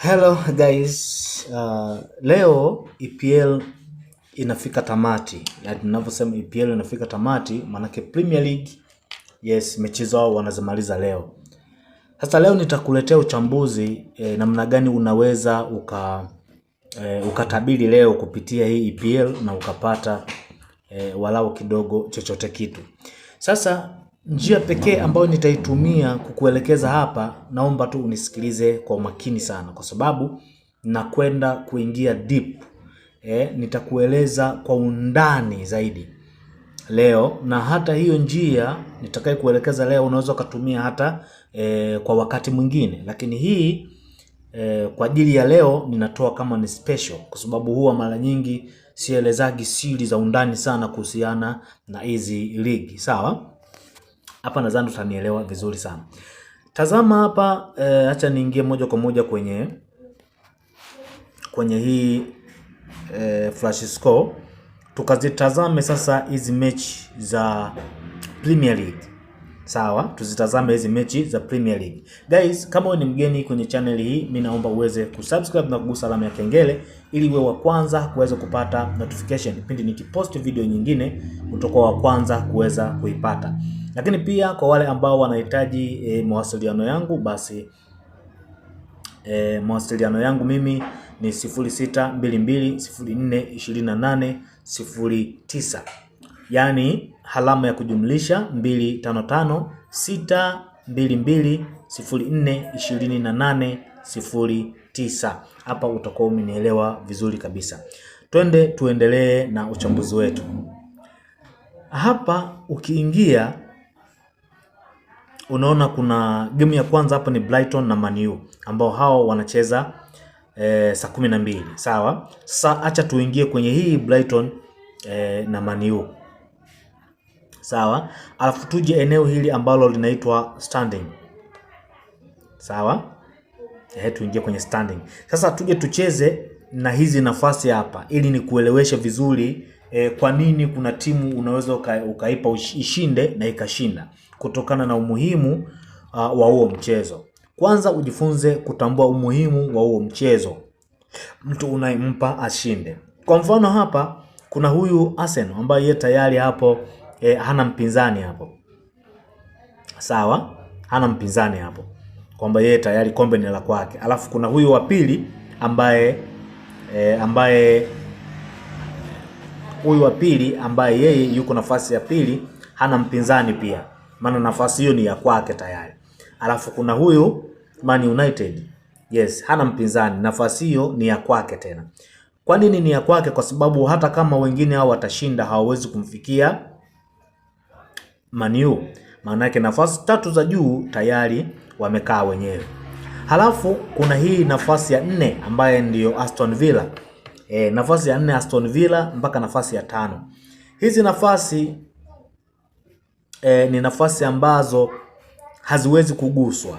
Hello guys, leo EPL inafika tamati. Na tunavyosema EPL inafika tamati, manake Premier League, yes, mechi zao wanazimaliza leo. Sasa leo nitakuletea uchambuzi namna gani unaweza ukatabiri leo kupitia hii EPL na ukapata walau kidogo chochote kitu. Sasa njia pekee ambayo nitaitumia kukuelekeza hapa, naomba tu unisikilize kwa umakini sana, kwa sababu nakwenda kuingia deep. Nitakueleza kwa undani zaidi leo, na hata hiyo njia nitakaye kuelekeza leo unaweza kutumia hata kwa wakati mwingine, lakini hii kwa ajili ya leo ninatoa kama ni special, kwa sababu huwa mara nyingi sielezagi siri za undani sana kuhusiana na hizi ligi. Sawa? Hapa nadhani utanielewa vizuri sana. Tazama hapa, acha niingie moja kwa moja kwenye hii flash score, tukazitazame sasa hizi mechi za Premier League. Sawa, tuzitazame hizi mechi za Premier League. Guys, kama wewe ni mgeni kwenye channel hii, mimi naomba uweze kusubscribe na kugusa alama ya kengele ili uwe wa kwanza kuweza kupata notification pindi nikipost video nyingine, utakuwa wa kwanza kuweza kuipata. Lakini pia kwa wale ambao wanahitaji mawasiliano yangu, basi mawasiliano yangu mimi ni 0622042809, yani alama ya kujumlisha 255 622042809. Hapa utakuwa umenielewa vizuri kabisa. Tuendelee na uchambuzi wetu. Hapa ukiingia unaona kuna game ya kwanza hapa ni Brighton na Man U, ambao hao wanacheza saa 12. Sawa? Sasa acha tuingie kwenye hii Brighton na Man U. Sawa? Alafu tuje eneo hili ambalo linaitwa standing. Sawa? Tuingie kwenye standing. Sasa tuje tucheze na hizi nafasi hapa ili nikueleweshe vizuri kwa nini kuna timu unaweza ukaipa ishinde na ikashinda kutokana na umuhimu wa huo mchezo. Kwanza ujifunze kutambua umuhimu wa huo mchezo mtu unayempa ashinde. Kwa mfano hapa kuna huyu Arsenal ambaye yeye tayari hapo hana mpinzani hapo. Sawa? Hana mpinzani hapo, kwamba yeye tayari kombe ni la kwake. Alafu kuna huyu wa pili ambaye yeye yuko nafasi ya pili, hana mpinzani pia, maana nafasi hiyo ni ya kwake tayari. Alafu kuna huyu Man United, yes, hana mpinzani, nafasi hiyo ni ya kwake tena. Kwa nini ni ya kwake? Kwa sababu hata kama wengine hao watashinda hawawezi kumfikia Man U, maana yake nafasi tatu za juu tayari wamekaa wenyewe. Halafu kuna hii nafasi ya 4 ambaye ndiyo Aston Villa. Nafasi ya 4 Aston Villa mpaka nafasi ya 5. Hizi nafasi ni nafasi ambazo haziwezi kuguswa.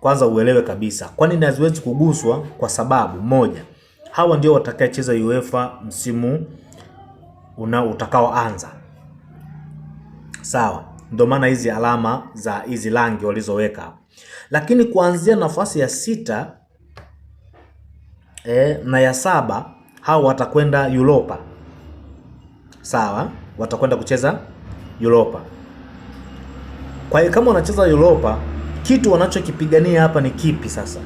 Kwanza uelewe kabisa kwa nini haziwezi kuguswa. Kwa sababu moja, hawa ndio watakaocheza UEFA msimu utakaoanza. Sawa? Ndio maana hizi alama za hizi rangi walizoweka. Lakini kuanzia nafasi ya 6 na ya 7 hao watakwenda Europa. Sawa? Watakwenda kucheza Europa. Kwa hiyo kama wanacheza Europa, kitu wanachokipigania hapa ni kipi sasa?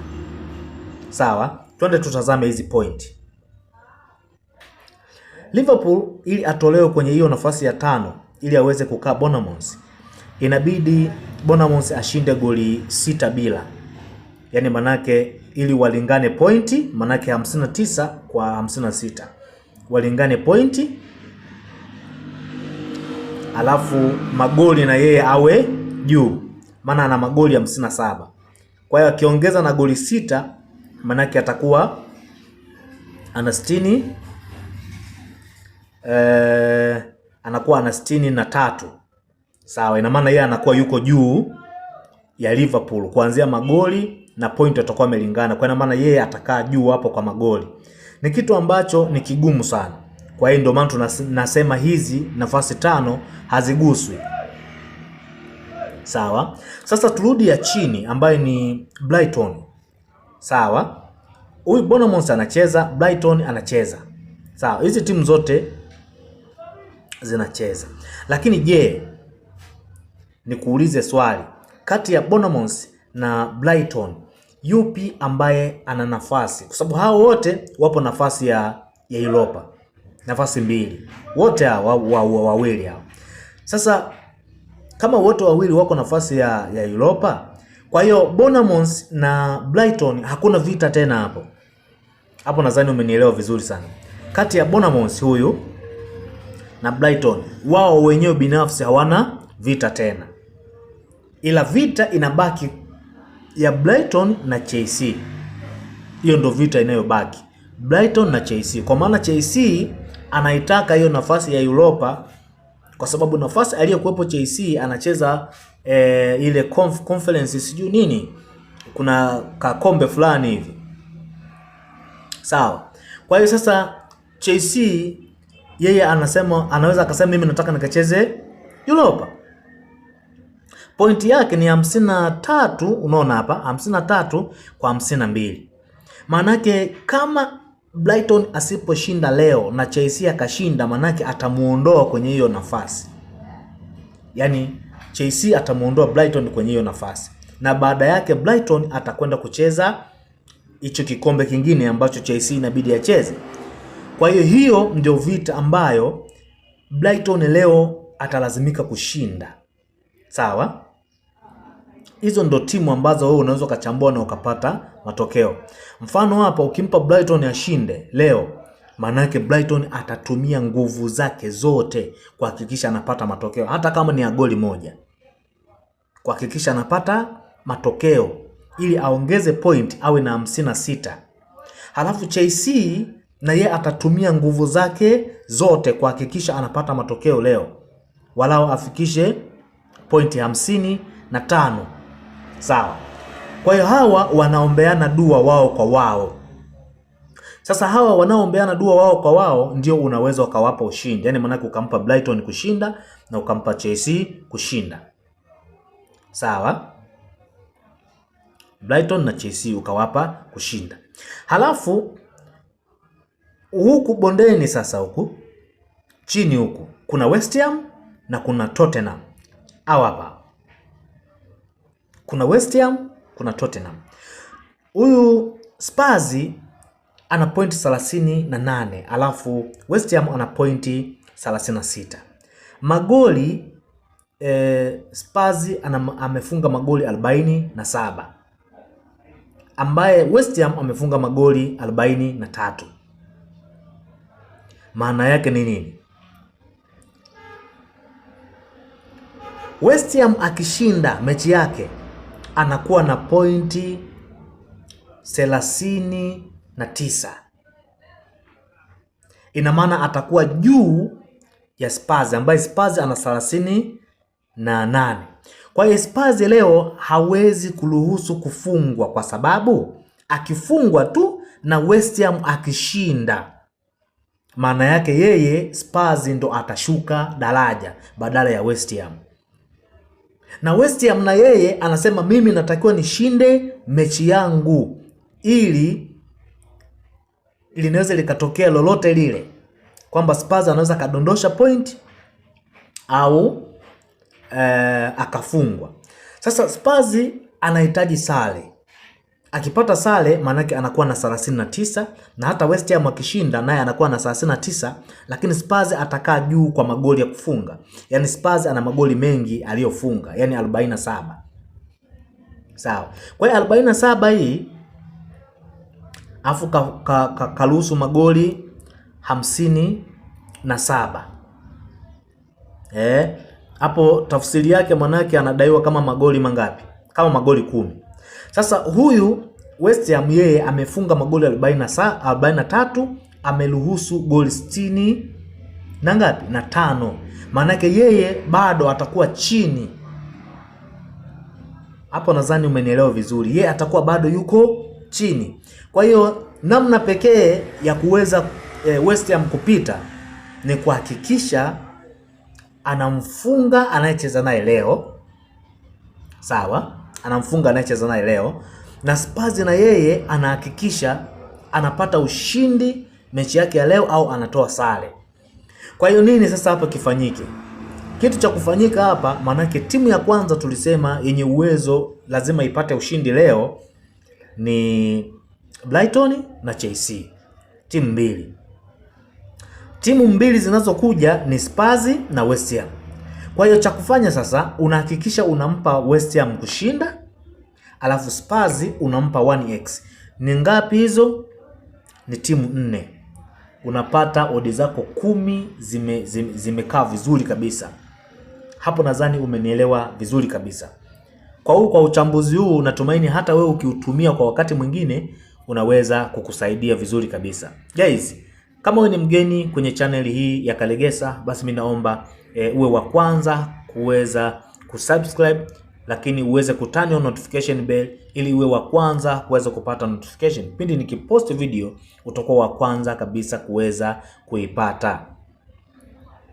Sawa? Twende tutazame hizi point. Liverpool ili atolewe kwenye hiyo nafasi ya 5 ili aweze kukaa Bournemouth, inabidi Bournemouth ashinde goli 6 bila. Yaani manake ili walingane pointi, manake 59 kwa 56. Walingane pointi. Alafu magoli na yeye awe juu, maana ana magoli 57. Kwa hiyo akiongeza na goli 6, manake atakuwa ana 60, anakuwa ana 63. Sawa? Ina maana yeye anakuwa yuko juu ya Liverpool kuanzia magoli na point atakuwa amelingana. Kwa ina maana yeye atakaa juu hapo kwa magoli. Ni kitu ambacho ni kigumu sana. Kwa hiyo ndio maana tunasema hizi nafasi 5 haziguswi. Sawa? Sasa turudi ya chini ambayo ni Brighton. sawa. Huyu Bournemouth anacheza, Brighton anacheza. Sawa, hizi timu zote zinacheza. Lakini je, nikuulize swali. Kati ya Bournemouth na Brighton, yupi ambaye ana nafasi? Kwa sababu hao wote wapo nafasi ya Europa. Nafasi mbili. Wote hao wawili hao. Sasa kama wote wawili wako nafasi ya Europa, kwa hiyo Bournemouth na Brighton hakuna vita tena hapo. Hapo nadhani umenielewa vizuri sana. Kati ya Bournemouth huyu na Brighton, wao wenyewe binafsi hawana vita tena. Ila vita inabaki ya Brighton na Chelsea. Hiyo ndio vita inayobaki. Brighton na Chelsea. Kwa maana Chelsea anaitaka hiyo nafasi ya Europa, kwa sababu nafasi aliyokuwepo Chelsea anacheza ile conference sijui nini. Kuna kakombe fulani hivi. Sawa. Kwa hiyo sasa Chelsea yeye anaweza akasema mimi nataka nikacheze Europa. Pointi yake ni 53, unaona hapa 53 kwa 52. Manake kama Brighton asiposhinda leo na Chelsea akashinda, manake atamuondoa kwenye hiyo nafasi. Yaani Chelsea atamuondoa Brighton kwenye hiyo nafasi. Na baada yake Brighton atakwenda kucheza hicho kikombe kingine ambacho Chelsea inabidi acheze. Kwa hiyo ndio vita ambayo Brighton leo atalazimika kushinda. Sawa? Hizo ndo timu ambazo wewe unaweza kuchambua na ukapata matokeo. Mfano hapa ukimpa Brighton ashinde leo, maana yake Brighton atatumia nguvu zake zote kuhakikisha anapata matokeo, hata kama ni ya goli moja. Kuhakikisha anapata matokeo ili aongeze point awe na 56. Halafu Chelsea na yeye atatumia nguvu zake zote kuhakikisha anapata matokeo leo, walao afikishe pointi 55. Sawa. Kwa hiyo hawa wanaombeana dua wao kwa wao. Sasa hawa wanaombeana dua wao kwa wao ndio unaweza ukawapa ushindi. Yaani maana ukampa Brighton kushinda na ukampa Chelsea kushinda. Sawa? Brighton na Chelsea ukawapa kushinda. Halafu huku bondeni sasa, huku chini huku kuna West Ham na kuna Tottenham. Hapa kuna West Ham, kuna Tottenham. Huyu Spurs ana pointi 38, alafu West Ham ana pointi 36. Magoli Spurs amefunga magoli 47, ambaye West Ham amefunga magoli 43. Maana yake ni nini? West Ham akishinda mechi yake anakuwa na pointi 39. Ina maana atakuwa juu ya Spurs, ambaye Spurs ana 38. Kwa hiyo Spurs leo hawezi kuruhusu kufungwa, kwa sababu akifungwa tu na West Ham akishinda, maana yake yeye Spurs ndo atashuka daraja badala ya West Ham. Na West Ham na yeye anasema mimi natakiwa nishinde mechi yangu ili linaweza likatokea lolote lile, kwamba Spurs anaweza kadondosha point au akafungwa. Sasa Spurs anahitaji sare. Akipata sare manake anakuwa na 39, na hata West Ham akishinda naye anakuwa na 39, lakini Spurs atakaa juu kwa magoli ya kufunga. Yaani Spurs ana magoli mengi aliyofunga, yani 47. Sawa. Kwa hiyo 47 hii afu karuhusu magoli 57. Hapo tafsiri yake manake anadaiwa kama magoli mangapi? Kama magoli 10. Sasa huyu West Ham yeye amefunga magoli 43, ameruhusu goli 60 na ngapi? Na 5. Maana yake yeye bado atakuwa chini. Hapo nadhani umenielewa vizuri. Yeye atakuwa bado yuko chini. Kwa hiyo namna pekee ya kuweza West Ham kupita ni kuhakikisha anamfunga anayecheza naye leo. Sawa? Anamfunga anayecheza naye leo. na Spurs na yeye anahakikisha anapata ushindi mechi yake ya leo au anatoa sare. Kwa hiyo nini sasa hapa kifanyike? Kitu cha kufanyika hapa, manake timu ya kwanza tulisema yenye uwezo lazima ipate ushindi leo ni Brighton na Chelsea. Timu mbili. Timu mbili zinazokuja ni Spurs na West Ham. Kwa hiyo cha kufanya sasa, unahakikisha unampa West Ham kushinda, alafu Spurs unampa 1x. Ni ngapi hizo? Ni timu 4. Unapata odi zako 10 zimekaa vizuri kabisa. Hapo nadhani umenielewa vizuri kabisa. Kwa uchambuzi huu natumaini hata wewe ukiutumia kwa wakati mwingine unaweza kukusaidia vizuri kabisa. Guys, kama wewe ni mgeni kwenye channel hii ya Kalegesa, basi mimi naomba uwe wa kwanza kuweza kusubscribe, lakini uweze kuturn on notification bell ili uwe wa kwanza kuweza kupata notification. Pindi nikipost video utakuwa wa kwanza kabisa kuweza kuipata.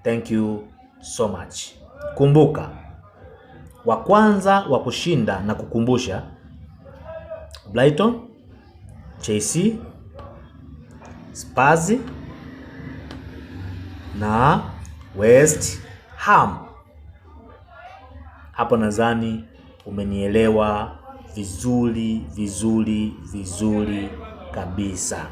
Thank you so much. Kumbuka, wa kwanza wa kushinda na kukumbusha Brighton, Chelsea, Spurs na West Ham. Hapo nadhani umenielewa vizuri kabisa.